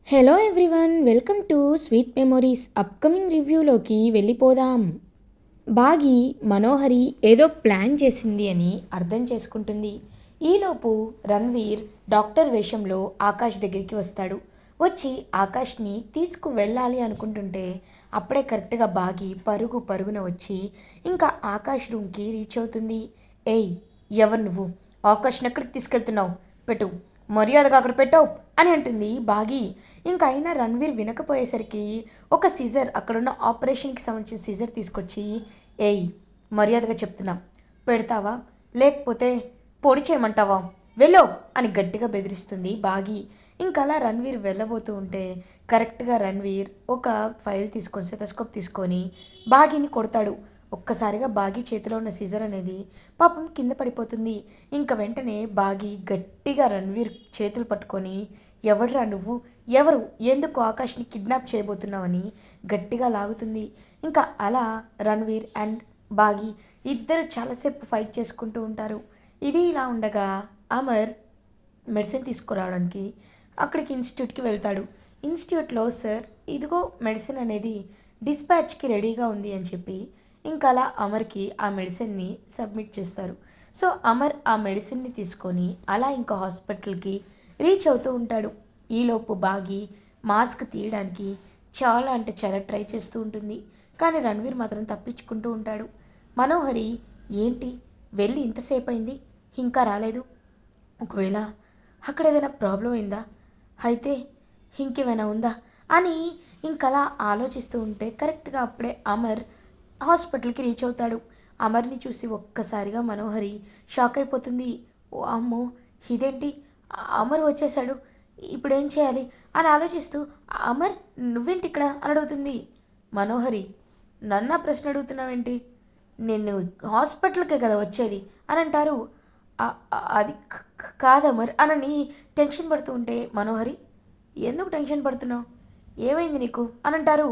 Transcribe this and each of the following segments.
Hello everyone, welcome to sweet memories. Upcoming రివ్యూలోకి వెళ్ళిపోదాం. బాగి మనోహరి ఏదో ప్లాన్ చేసింది అని అర్థం చేసుకుంటుంది. ఈలోపు రణ్వీర్ డాక్టర్ వేషంలో ఆకాష్ దగ్గరికి వస్తాడు. వచ్చి ఆకాష్ని తీసుకువెళ్ళాలి అనుకుంటుంటే అప్పుడే కరెక్ట్గా బాగి పరుగు పరుగున వచ్చి ఇంకా ఆకాష్ రూమ్కి రీచ్ అవుతుంది. ఏయ్, ఎవరు నువ్వు? ఆకాష్ని ఎక్కడికి తీసుకెళ్తున్నావు? పెట్టు, మర్యాదగా అక్కడ పెట్టావు అని అంటుంది బాగి. ఇంకా అయినా రణ్వీర్ వినకపోయేసరికి ఒక సిజర్, అక్కడున్న ఆపరేషన్కి సంబంధించిన సిజర్ తీసుకొచ్చి, ఏయ్, మర్యాదగా చెప్తున్నా, పెడతావా లేకపోతే పొడి చేయమంటావా, వెళ్ళో అని గట్టిగా బెదిరిస్తుంది బాగి. ఇంకలా రణ్వీర్ వెళ్ళబోతూ ఉంటే కరెక్ట్గా రణ్వీర్ ఒక ఫైల్ తీసుకొని, సెటస్కోప్ తీసుకొని బాగిని కొడతాడు. ఒక్కసారిగా బాగి చేతిలో ఉన్న సీజర్ అనేది పాపం కింద పడిపోతుంది. ఇంక వెంటనే బాగి గట్టిగా రణ్వీర్ చేతులు పట్టుకొని, ఎవడురా నువ్వు, ఎవరు, ఎందుకు ఆకాష్ని కిడ్నాప్ చేయబోతున్నావని గట్టిగా లాగుతుంది. ఇంకా అలా రణ్వీర్ అండ్ బాగి ఇద్దరు చాలాసేపు ఫైట్ చేసుకుంటూ ఉంటారు. ఇది ఇలా ఉండగా అమర్ మెడిసిన్ తీసుకురావడానికి అక్కడికి ఇన్స్టిట్యూట్కి వెళ్తాడు. ఇన్స్టిట్యూట్లో సార్, ఇదిగో మెడిసిన్ అనేది డిస్పాచ్కి రెడీగా ఉంది అని చెప్పి ఇంకా అలా అమర్కి ఆ మెడిసిన్ని సబ్మిట్ చేస్తారు. సో అమర్ ఆ మెడిసిన్ని తీసుకొని అలా ఇంకా హాస్పిటల్కి రీచ్ అవుతూ ఉంటాడు. ఈలోపు బాగి మాస్క్ తీయడానికి చాలా అంటే చాలా ట్రై చేస్తూ ఉంటుంది. కానీ రణ్వీర్ మాత్రం తప్పించుకుంటూ ఉంటాడు. మనోహరి, ఏంటి వెళ్ళి ఇంతసేపు అయింది ఇంకా రాలేదు, ఒకవేళ అక్కడ ఏదైనా ప్రాబ్లం అయిందా, అయితే ఇంకేమైనా ఉందా అని ఇంకలా ఆలోచిస్తూ ఉంటే కరెక్ట్గా అప్పుడే అమర్ హాస్పిటల్కి రీచ్ అవుతాడు. అమర్ని చూసి ఒక్కసారిగా మనోహరి షాక్ అయిపోతుంది. ఓ అమ్మో, ఇదేంటి, అమర్ వచ్చేసాడు, ఇప్పుడేం చేయాలి అని ఆలోచిస్తూ, అమర్ నువ్వేంటి ఇక్కడ అని అడుగుతుంది. మనోహరి, నన్న ప్రశ్న అడుగుతున్నావేంటి, నేను హాస్పిటల్కే కదా వచ్చేది అని అంటారు. అది కాదమర్ అనని టెన్షన్ పడుతూ ఉంటే మనోహరి, ఎందుకు టెన్షన్ పడుతున్నావు, ఏమైంది నీకు అని అంటారు.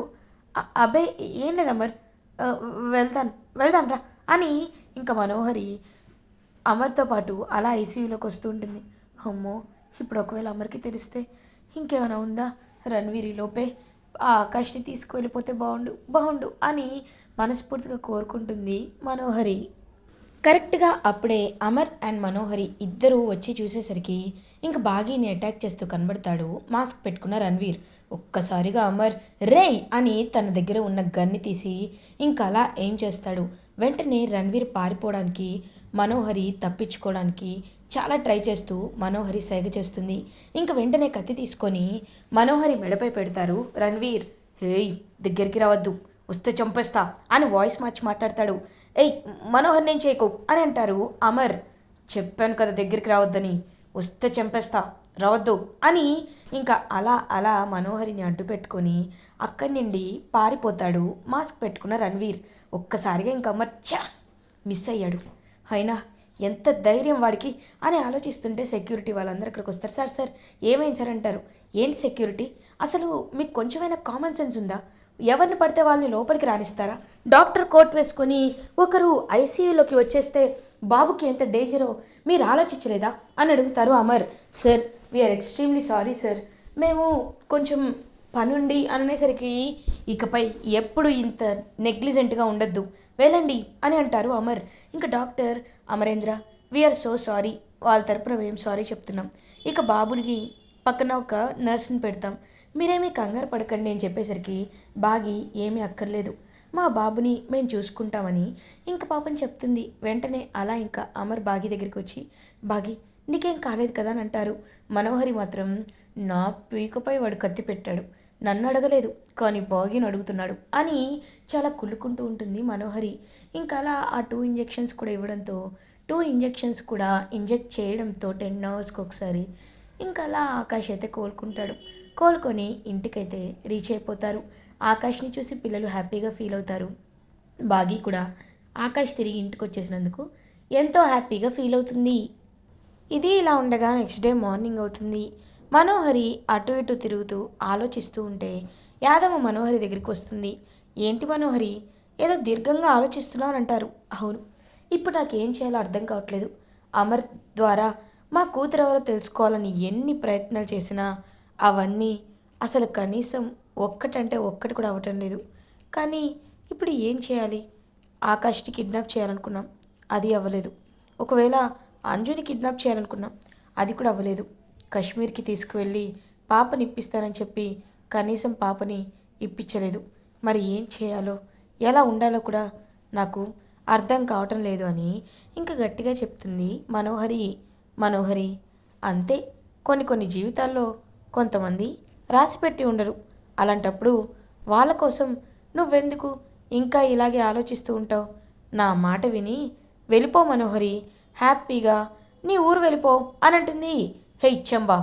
అబ్బే ఏం లేదమ్మర్, ఆ, వెళ్తాను, వెళ్దాం రా అని ఇంకా మనోహరి అమర్తో పాటు అలా ఐసీయూలోకి వస్తూ ఉంటుంది. అమ్మో, ఇప్పుడు ఒకవేళ అమర్కి తెలిస్తే ఇంకేమైనా ఉందా, రణ్వీరి లోపే ఆ ఆకాష్ని తీసుకువెళ్ళిపోతే బాగుండు బాగుండు అని మనస్ఫూర్తిగా కోరుకుంటుంది మనోహరి. కరెక్ట్గా అప్పుడే అమర్ అండ్ మనోహరి ఇద్దరూ వచ్చి చూసేసరికి ఇంక బాగీని అటాక్ చేస్తూ కనబడతాడు మాస్క్ పెట్టుకున్న రణ్వీర్. ఒక్కసారిగా అమర్ రేయ్ అని తన దగ్గర ఉన్న గన్ని తీసి ఇంకా అలా ఏం చేస్తాడు. వెంటనే రణ్వీర్ పారిపోవడానికి, మనోహరి తప్పించుకోవడానికి చాలా ట్రై చేస్తూ మనోహరి సైగ చేస్తుంది. ఇంక వెంటనే కత్తి తీసుకొని మనోహరి మెడపై పెడతారు రణ్వీర్. హేయ్, దగ్గరికి రావద్దు, వస్తే చంపేస్తా అని వాయిస్ మార్చి మాట్లాడతాడు. ఏయ్, మనోహర్ నేను చేయకు అని అంటారు అమర్. చెప్పాను కదా దగ్గరికి రావద్దని, వస్తే చంపేస్తా, రావద్దు అని ఇంకా అలా అలా మనోహరిని అడ్డు పెట్టుకొని అక్కడి నుండి పారిపోతాడు మాస్క్ పెట్టుకున్న రణ్వీర్. ఒక్కసారిగా ఇంకా అమర్ మిస్ అయ్యాడు. అయినా ఎంత ధైర్యం వాడికి అని ఆలోచిస్తుంటే సెక్యూరిటీ వాళ్ళందరూ ఇక్కడికి వస్తారు. సార్ సార్ ఏమైంది సార్ అంటారు. ఏంటి సెక్యూరిటీ, అసలు మీకు కొంచెమైనా కామన్ సెన్స్ ఉందా, ఎవరిని పడితే వాళ్ళని లోపలికి రాణిస్తారా, డాక్టర్ కోట్ వేసుకొని ఒకరు ఐసీయూలోకి వచ్చేస్తే బాబుకి ఎంత డేంజరో మీరు ఆలోచించలేదా అని అడుగుతారు Amar. Sir, we're extremely sorry sir, మేము కొంచెం పనుండి అనేసరికి ఇకపై ఎప్పుడు ఇంత నెగ్లిజెంట్గా ఉండొద్దు, వెళ్ళండి అని అంటారు అమర్. ఇంకా doctor, Amarendra, we're so sorry, వాళ్ళ తరపున మేము సారీ చెప్తున్నాం, ఇక బాబునికి పక్కన ఒక నర్స్ని పెడతాం, మీరేమీ కంగారు పడకండి అని చెప్పేసరికి బాగి ఏమీ అక్కర్లేదు, మా బాబుని మేము చూసుకుంటామని ఇంక పాపం చెప్తుంది. వెంటనే అలా ఇంకా అమర్ బాగి దగ్గరికి వచ్చి, బాగి నీకేం కాలేదు కదా అని అంటారు. మనోహరి మాత్రం, నా పీకపై వాడు కత్తి పెట్టాడు, నన్ను అడగలేదు కానీ బాగిని అడుగుతున్నాడు అని చాలా కుళ్ళుకుంటూ ఉంటుంది మనోహరి. ఇంకా అలా ఆ 2 ఇంజెక్షన్స్ కూడా ఇవ్వడంతో, 2 ఇంజెక్షన్స్ కూడా ఇంజెక్ట్ చేయడంతో 10 అవర్స్కి ఒకసారి ఇంకా అలా ఆకాష్ అయితే కోలుకుంటాడు. కోలుకొని ఇంటికైతే రీచ్ అయిపోతారు. ఆకాష్ని చూసి పిల్లలు హ్యాపీగా ఫీల్ అవుతారు. బాగి కూడా ఆకాష్ తిరిగి ఇంటికి వచ్చేసినందుకు ఎంతో హ్యాపీగా ఫీల్ అవుతుంది. ఇది ఇలా ఉండగా నెక్స్ట్ డే మార్నింగ్ అవుతుంది. మనోహరి అటు ఇటు తిరుగుతూ ఆలోచిస్తూ ఉంటే యాదమ్మ మనోహరి దగ్గరికి వస్తుంది. ఏంటి మనోహరి, ఏదో దీర్ఘంగా ఆలోచిస్తున్నావు అని అంటారు. అవును, ఇప్పుడు నాకేం చేయాలో అర్థం కావట్లేదు, అమర్ ద్వారా మా కూతురు ఎవరో తెలుసుకోవాలని ఎన్ని ప్రయత్నాలు చేసినా అవన్నీ అసలు కనీసం ఒక్కటంటే ఒక్కటి కూడా అవ్వటం లేదు. కానీ ఇప్పుడు ఏం చేయాలి? ఆకాష్‌ని కిడ్నాప్ చేయాలనుకున్నాం. అది అవ్వలేదు. ఒకవేళ అంజుని కిడ్నాప్ చేయాలనుకున్నాం. అది కూడా అవ్వలేదు. కశ్మీర్‌కి తీసుకువెళ్ళి పాపని ఇప్పిస్తానని చెప్పి కనీసం పాపని ఇప్పించలేదు. మరి ఏం చేయాలో, ఎలా ఉండాలో కూడా నాకు అర్థం కావటం లేదు అని ఇంకా గట్టిగా చెప్తుంది మనోహరి. మనోహరి, అంతే, కొన్ని కొన్ని జీవితాల్లో కొంతమంది రాసిపెట్టి ఉండరు. అలాంటప్పుడు వాళ్ళ కోసం నువ్వెందుకు ఇంకా ఇలాగే ఆలోచిస్తూ ఉంటావు? నా మాట విని వెళ్ళిపో మనోహరి, హ్యాపీగా నీ ఊరు వెళ్ళిపో అని అంటుంది. హే ఇచ్చంబా,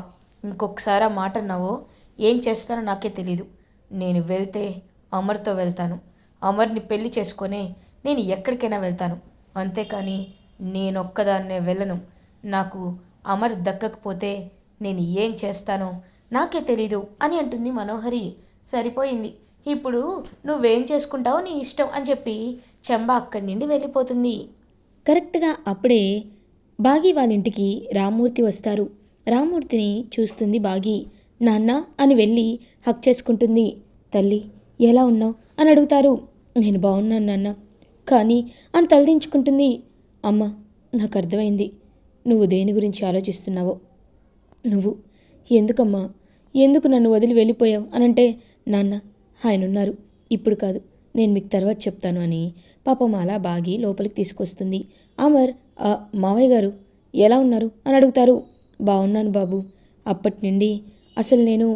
ఇంకొకసారి ఆ మాట అన్నావో ఏం చేస్తానో నాకే తెలీదు. నేను వెళ్తే అమర్తో వెళ్తాను. అమర్ని పెళ్లి చేసుకొనే నేను ఎక్కడికైనా వెళ్తాను. అంతేకాని నేనొక్కదాన్నే వెళ్ళను. నాకు అమర్ దక్కకపోతే నేను ఏం చేస్తానో నాకే తెలీదు అని అంటుంది మనోహరి. సరిపోయింది, ఇప్పుడు నువ్వేం చేసుకుంటావో నీ ఇష్టం అని చెప్పి చెంబ అక్కడి నుండి వెళ్ళిపోతుంది. కరెక్ట్గా అప్పుడే బాగి వాళ్ళ ఇంటికి రామ్మూర్తి వస్తారు. రామ్మూర్తిని చూస్తుంది బాగి. నాన్న అని వెళ్ళి హక్ చేసుకుంటుంది. తల్లి, ఎలా ఉన్నావు అని అడుగుతారు. నేను బాగున్నాను నాన్న, కానీ అని తలదించుకుంటుంది. అమ్మ, నాకు అర్థమైంది నువ్వు దేని గురించి ఆలోచిస్తున్నావో. నువ్వు ఎందుకమ్మా, ఎందుకు నన్ను వదిలి వెళ్ళిపోయావు అనంటే, నాన్న ఆయన ఉన్నారు, ఇప్పుడు కాదు, నేను మీకు తర్వాత చెప్తాను అని పాపం అలా బాగి లోపలికి తీసుకొస్తుంది. అమర్, మావయ్య గారు ఎలా ఉన్నారు అని అడుగుతారు. బాగున్నాను బాబు, అప్పటి నుండి అసలు నేను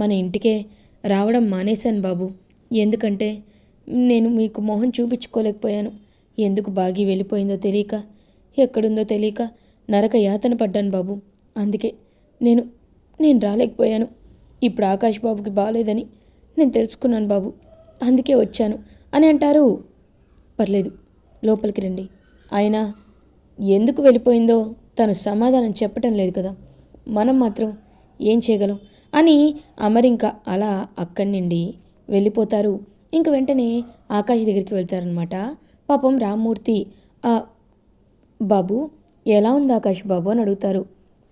మన ఇంటికే రావడం మానేశాను బాబు. ఎందుకంటే నేను మీకు మొహం చూపించుకోలేకపోయాను. ఎందుకు బాగి వెళ్ళిపోయిందో తెలియక, ఎక్కడుందో తెలియక నరక యాతన పడ్డాను బాబు. అందుకే నేను నేను రాలేకపోయాను. ఇప్పుడు ఆకాష్ బాబుకి బాగాలేదని నేను తెలుసుకున్నాను బాబు, అందుకే వచ్చాను అని అంటారు. పర్లేదు, లోపలికి రండి. ఆయన ఎందుకు వెళ్ళిపోయిందో తను సమాధానం చెప్పటం లేదు కదా, మనం మాత్రం ఏం చేయగలం అని అమర్ ఇంకా అలా అక్కడి నుండి వెళ్ళిపోతారు. ఇంక వెంటనే ఆకాష్ దగ్గరికి వెళ్తారనమాట. పాపం రామ్మూర్తి, బాబు ఎలా ఉంది ఆకాష్ బాబు అని అడుగుతారు.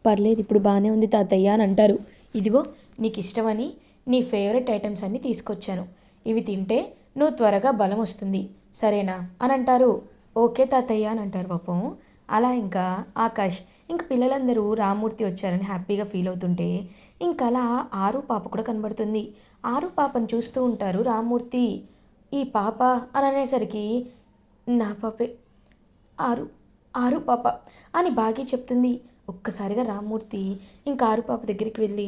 పర్లేదు, ఇప్పుడు బాగానే ఉంది తాతయ్య అని అంటారు. ఇదిగో నీకు ఇష్టమని నీ ఫేవరెట్ ఐటమ్స్ అన్నీ తీసుకొచ్చాను. ఇవి తింటే నువ్వు త్వరగా బలం వస్తుంది, సరేనా అని అంటారు. ఓకే తాతయ్య అని అంటారు పాపం. అలా ఇంకా ఆకాష్ ఇంక పిల్లలందరూ రామ్మూర్తి వచ్చారని హ్యాపీగా ఫీల్ అవుతుంటే ఇంకా అలా ఆరు పాప కూడా కనబడుతుంది. ఆరు పాపను చూస్తూ ఉంటారు రామ్మూర్తి. ఈ పాప అని అనేసరికి, నా పాపే, ఆరు, ఆరు పాప అని బాగి చెప్తుంది. ఒక్కసారిగా రామ్మూర్తి ఇంకా ఆరు పాప దగ్గరికి వెళ్ళి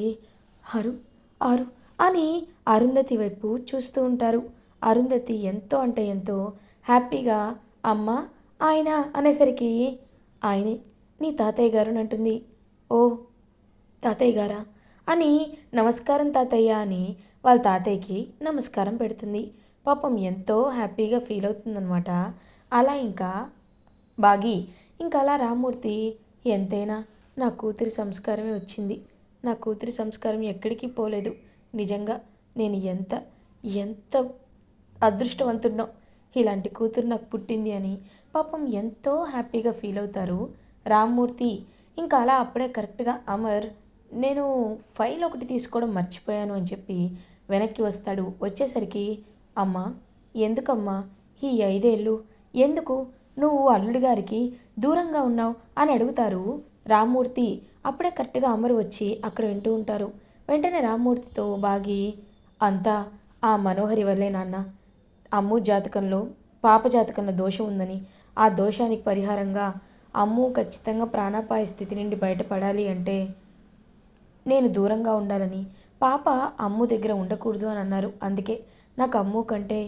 ఆరు, ఆరు అని అరుంధతి వైపు చూస్తూ ఉంటారు. అరుంధతి ఎంతో అంటే ఎంతో హ్యాపీగా అమ్మ, ఆయన అనేసరికి, ఆయనే నీ తాతయ్య గారు అని అంటుంది. ఓ, తాతయ్య గారా అని, నమస్కారం తాతయ్య అని వాళ్ళ తాతయ్యకి నమస్కారం పెడుతుంది. పాపం ఎంతో హ్యాపీగా ఫీల్ అవుతుందనమాట. అలా ఇంకా బాగి ఇంకా అలా రామ్మూర్తి, ఎంతైనా నా కూతురి సంస్కారమే వచ్చింది, నా కూతురి సంస్కారం ఎక్కడికి పోలేదు. నిజంగా నేను ఎంత ఎంత అదృష్టవంతుడినో, ఇలాంటి కూతురు నాకు పుట్టింది అని పాపం ఎంతో హ్యాపీగా ఫీల్ అవుతారు రామ్మూర్తి. ఇంకా అలా అప్పుడే కరెక్ట్గా అమర్, నేను ఫైల్ ఒకటి తీసుకోవడం మర్చిపోయాను అని చెప్పి వెనక్కి వస్తాడు. వచ్చేసరికి, అమ్మా, ఎందుకమ్మా ఈ 5 ఏళ్ళు ఎందుకు నువ్వు అల్లుడి గారికి దూరంగా ఉన్నావు అని అడుగుతారు రామ్మూర్తి. అప్పుడే కరెక్ట్గా అమర్ వచ్చి అక్కడ వింటూ ఉంటారు. వెంటనే రామ్మూర్తితో బాగి, అంతా ఆ మనోహరి వల్లే నాన్న. అమ్ము జాతకంలో, పాప జాతకంలో దోషం ఉందని, ఆ దోషానికి పరిహారంగా అమ్ము ఖచ్చితంగా ప్రాణాపాయ స్థితి నుండి బయటపడాలి అంటే నేను దూరంగా ఉండాలని, పాప అమ్ము దగ్గర ఉండకూడదు అని అన్నారు. అందుకే నాకు అమ్ము కంటే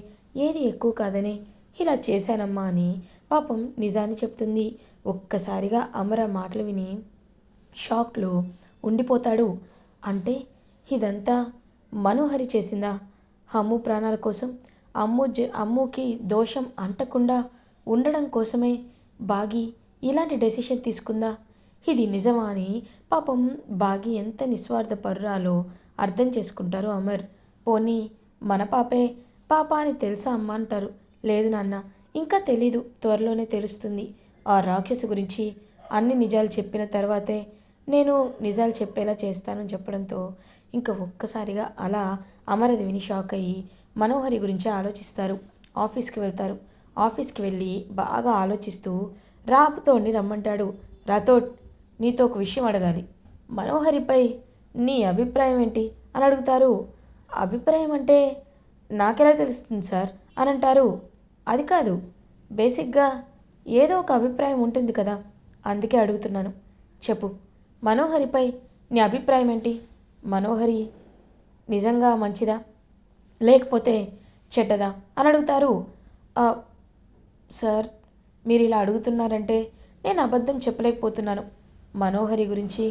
ఏది ఎక్కువ కాదని ఇలా చేశానమ్మా అని పాపం నిజాన్ని చెప్తుంది. ఒక్కసారిగా అమర మాటలు విని షాక్లో ఉండిపోతాడు. అంటే ఇదంతా మనోహరి చేసిందా? అమ్ము ప్రాణాల కోసం, అమ్ముకి దోషం అంటకుండా ఉండడం కోసమే బాగి ఇలాంటి డెసిషన్ తీసుకుందా? ఇది నిజమా అని పాపం బాగి ఎంత నిస్వార్థ పరురాలో అర్థం చేసుకుంటారు అమర్. పోనీ మన పాపే పాప అని తెలుసా అమ్మ అంటారు. లేదు నాన్న, ఇంకా తెలీదు, త్వరలోనే తెలుస్తుంది. ఆ రాక్షసు గురించి అన్ని నిజాలు చెప్పిన తర్వాతే నేను నిజాలు చెప్పేలా చేస్తానని చెప్పడంతో ఇంకా ఒక్కసారిగా అలా అమర్ అది విని షాక్ అయ్యి మనోహరి గురించి ఆలోచిస్తారు. ఆఫీస్కి వెళ్తారు. ఆఫీస్కి వెళ్ళి బాగా ఆలోచిస్తూ రాథోడ్ని రమ్మంటాడు. రాథోడ్, నీతో ఒక విషయం అడగాలి. మనోహరిపై నీ అభిప్రాయం ఏంటి అని అడుగుతారు. అభిప్రాయం అంటే నాకెలా తెలుస్తుంది సార్ అని అంటారు. అది కాదు, బేసిక్గా ఏదో ఒక అభిప్రాయం ఉంటుంది కదా, అందుకే అడుగుతున్నాను. చెప్పు, మనోహరిపై నీ అభిప్రాయం ఏంటి? మనోహరి నిజంగా మంచిదా లేకపోతే చెడ్డదా అని అడుగుతారు. "ఆ, సార్, మీరు ఇలా అడుగుతున్నారంటే నేను అబద్ధం చెప్పలేకపోతున్నాను. మనోహరి గురించి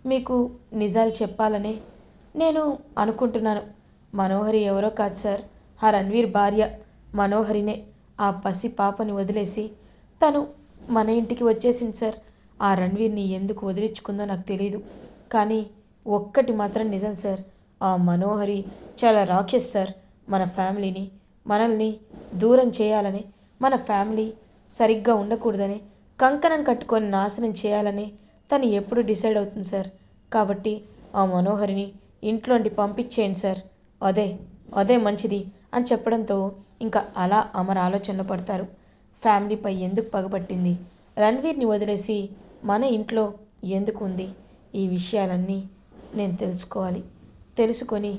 మీకు నిజాలు చెప్పాలని నేను అనుకుంటున్నాను. మనోహరి ఎవరో కాదు సార్, ఆ రణ్వీర్ భార్య మనోహరినే. ఆ పసి పాపని వదిలేసి తను మన ఇంటికి వచ్చేసింది సార్. ఆ రణ్వీర్ని ఎందుకు వదిలించుకుందో నాకు తెలియదు, కానీ ఒక్కటి మాత్రం నిజం సార్, ఆ మనోహరి చాలా రాక్షస్ సార్. మన ఫ్యామిలీని, మనల్ని దూరం చేయాలని, మన ఫ్యామిలీ సరిగ్గా ఉండకూడదని, కంకణం కట్టుకొని నాశనం చేయాలని తను ఎప్పుడు డిసైడ్ అవుతుంది సార్. కాబట్టి ఆ మనోహరిని ఇంట్లోండి పంపించేయండి సార్, అదే అదే మంచిది అని చెప్పడంతో ఇంకా అలా అమర్ ఆలోచనలో పడతారు. ఫ్యామిలీపై ఎందుకు పగబట్టింది, రణ్వీర్ని వదిలేసి మన ఇంట్లో ఎందుకు ఉంది, ఈ విషయాలన్నీ నేను తెలుసుకోవాలి, తెలుసుకొని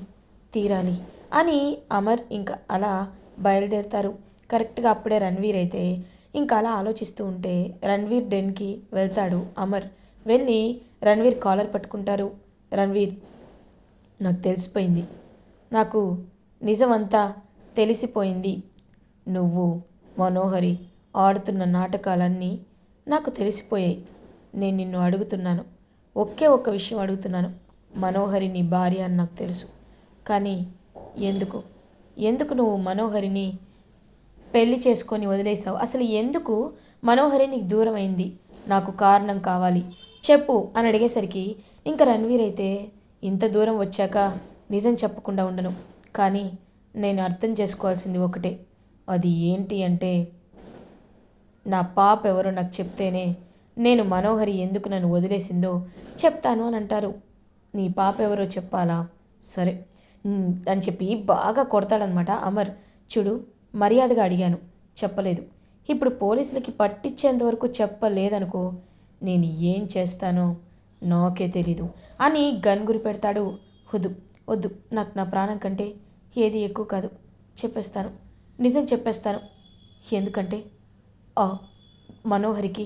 తీరాలి అని అమర్ ఇంకా అలా బయలుదేరుతారు. కరెక్ట్గా అప్పుడే రణ్వీర్ అయితే ఇంకా అలా ఆలోచిస్తూ ఉంటే రణ్వీర్ డెన్కి వెళ్తాడు అమర్. వెళ్ళి రణ్వీర్ కాలర్ పట్టుకుంటారు. రణ్వీర్, నాకు తెలిసిపోయింది, నాకు నిజమంతా తెలిసిపోయింది. నువ్వు మనోహరి ఆడుతున్న నాటకాలన్నీ నాకు తెలిసిపోయాయి. నేను నిన్ను అడుగుతున్నాను, ఒకే ఒక్క విషయం అడుగుతున్నాను. మనోహరి నీ భార్య అని నాకు తెలుసు, కానీ ఎందుకు ఎందుకు నువ్వు మనోహరిని పెళ్లి చేసుకొని వదిలేసావు? అసలు ఎందుకు మనోహరి నీకు దూరం అయింది? నాకు కారణం కావాలి, చెప్పు అని అడిగేసరికి ఇంకా రణ్వీర్ అయితే, ఇంత దూరం వచ్చాక నిజం చెప్పకుండా ఉండను, కానీ నేను అర్థం చేసుకోవాల్సింది ఒకటే. అది ఏంటి అంటే, నా పాప ఎవరో నాకు చెప్తేనే నేను మనోహరి ఎందుకు నన్ను వదిలేసిందో చెప్తాను అని అంటారు. నీ పాప ఎవరో చెప్పాలా? సరే అని చెప్పి బాగా కొడతాడనమాట అమర్. చూడు, మర్యాదగా అడిగాను, చెప్పలేదు. ఇప్పుడు పోలీసులకి పట్టించేంతవరకు చెప్పలేదనుకో, నేను ఏం చేస్తానో నాకే తెలీదు అని గన్ గురి పెడతాడు. వద్దు వద్దు, నాకు నా ప్రాణం కంటే ఏది ఎక్కువ కాదు, చెప్పేస్తాను, నిజం చెప్పేస్తాను. ఎందుకంటే ఆ మనోహరికి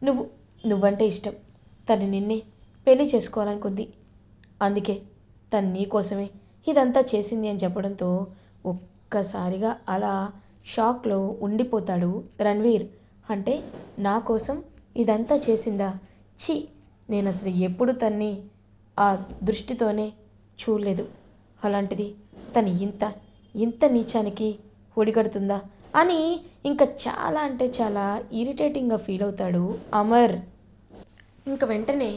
నువ్వు నువ్వంటే ఇష్టం. తను నిన్నే పెళ్లి చేసుకోవాలనుకుంది, అందుకే తను నీ కోసమే ఇదంతా చేసింది అని చెప్పడంతో ఒక్కసారిగా అలా షాక్లో ఉండిపోతాడు రణ్వీర్. అంటే నా కోసం ఇదంతా చేసిందా? ఛీ, నేను అసలు ఎప్పుడు తన్ని ఆ దృష్టితోనే చూడలేదు. అలాంటిది తను ఇంత ఇంత నీచానికి ఒడిగడుతుందా అని ఇంకా చాలా అంటే చాలా ఇరిటేటింగ్గా ఫీల్ అవుతాడు అమర్. ఇంక వెంటనే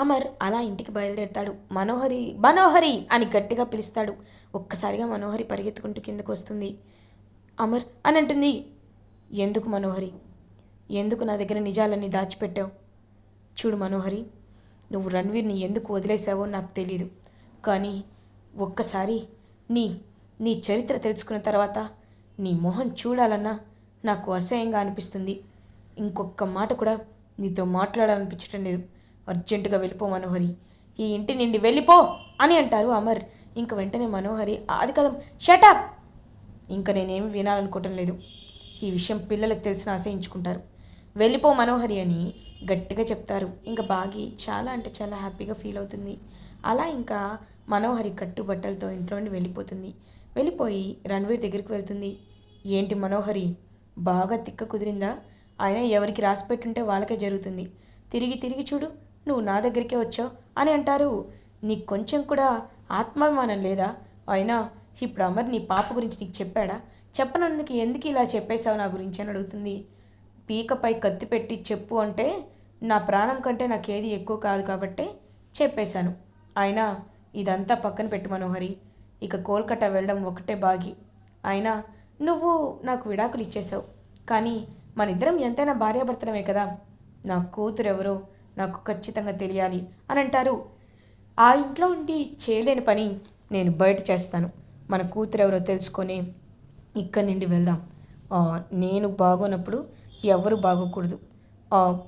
అమర్ అలా ఇంటికి బయలుదేరుతాడు. మనోహరి మనోహరి అని గట్టిగా పిలుస్తాడు. ఒక్కసారిగా మనోహరి పరిగెత్తుకుంటూ కిందకు వస్తుంది. అమర్ అని అంటుంది. ఎందుకు మనోహరి, ఎందుకు నా దగ్గర నిజాలన్నీ దాచిపెట్టావు? చూడు మనోహరి, నువ్వు రణ్వీర్ని ఎందుకు వదిలేసావో నాకు తెలీదు, కానీ ఒక్కసారి నీ నీ చరిత్ర తెలుసుకున్న తర్వాత నీ మొహం చూడాలన్నా నాకు అసహ్యంగా అనిపిస్తుంది. ఇంకొక మాట కూడా నీతో మాట్లాడాలనిపించటం లేదు. అర్జెంటుగా వెళ్ళిపో మనోహరి, ఈ ఇంటి నుండి వెళ్ళిపో అని అంటారు అమర్. ఇంక వెంటనే మనోహరి అది కదం షటప్, ఇంకా నేనేమి వినాలనుకోవటం లేదు. ఈ విషయం పిల్లలకు తెలిసిన అసహించుకుంటారు. వెళ్ళిపో మనోహరి అని గట్టిగా చెప్తారు. ఇంకా బాగి చాలా అంటే చాలా హ్యాపీగా ఫీల్ అవుతుంది. అలా ఇంకా మనోహరి కట్టుబట్టలతో ఇంట్లోండి వెళ్ళిపోతుంది. వెళ్ళిపోయి రణ్వీర్ దగ్గరికి వెళ్తుంది. ఏంటి మనోహరి, బాగా తిక్క కుదిరిందా? అయినా ఎవరికి రాసి పెట్టుంటే వాళ్ళకే జరుగుతుంది. తిరిగి తిరిగి చూడు, నువ్వు నా దగ్గరికే వచ్చావు అని అంటారు. నీకు కొంచెం కూడా ఆత్మాభిమానం లేదా? అయినా ఇప్పుడు అమర్ నీ పాప గురించి నీకు చెప్పాడా? చెప్పనందుకు ఎందుకు ఇలా చెప్పేశావు నా గురించి అని అడుగుతుంది. పీకపై కత్తి పెట్టి చెప్పు అంటే నా ప్రాణం కంటే నాకేది ఎక్కువ కాదు కాబట్టి చెప్పేశాను. అయినా ఇదంతా పక్కన పెట్టు మనోహరి, ఇక కోల్కతా వెళ్ళడం ఒకటే బాగి. అయినా నువ్వు నాకు విడాకులు ఇచ్చేశావు, కానీ మన ఇద్దరం ఎంతైనా భార్యాభర్తలమే కదా. నా కూతురు ఎవరో నాకు ఖచ్చితంగా తెలియాలి అని అంటారు. ఆ ఇంట్లో ఉండి చేయలేని పని నేను బయట చేస్తాను. మన కూతురు ఎవరో తెలుసుకొని ఇక్కడి నుండి వెళ్దాం. నేను బాగోనప్పుడు ఎవరు బాగోకూడదు. ఆ,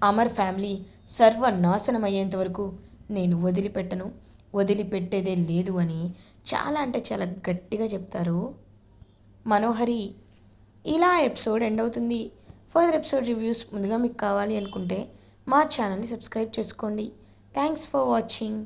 అమర్ ఫ్యామిలీ సర్వనాశనం అయ్యేంత వరకు నేను వదిలిపెట్టను, వదిలిపెట్టేదే లేదు అని చాలా అంటే చాలా గట్టిగా చెప్తారు మనోహరి. ఇలా ఎపిసోడ్ ఎండ్ అవుతుంది. ఫర్దర్ ఎపిసోడ్ రివ్యూస్ ముందుగా మీకు కావాలి అనుకుంటే మా ఛానల్ని సబ్స్క్రైబ్ చేసుకోండి. Thanks for watching.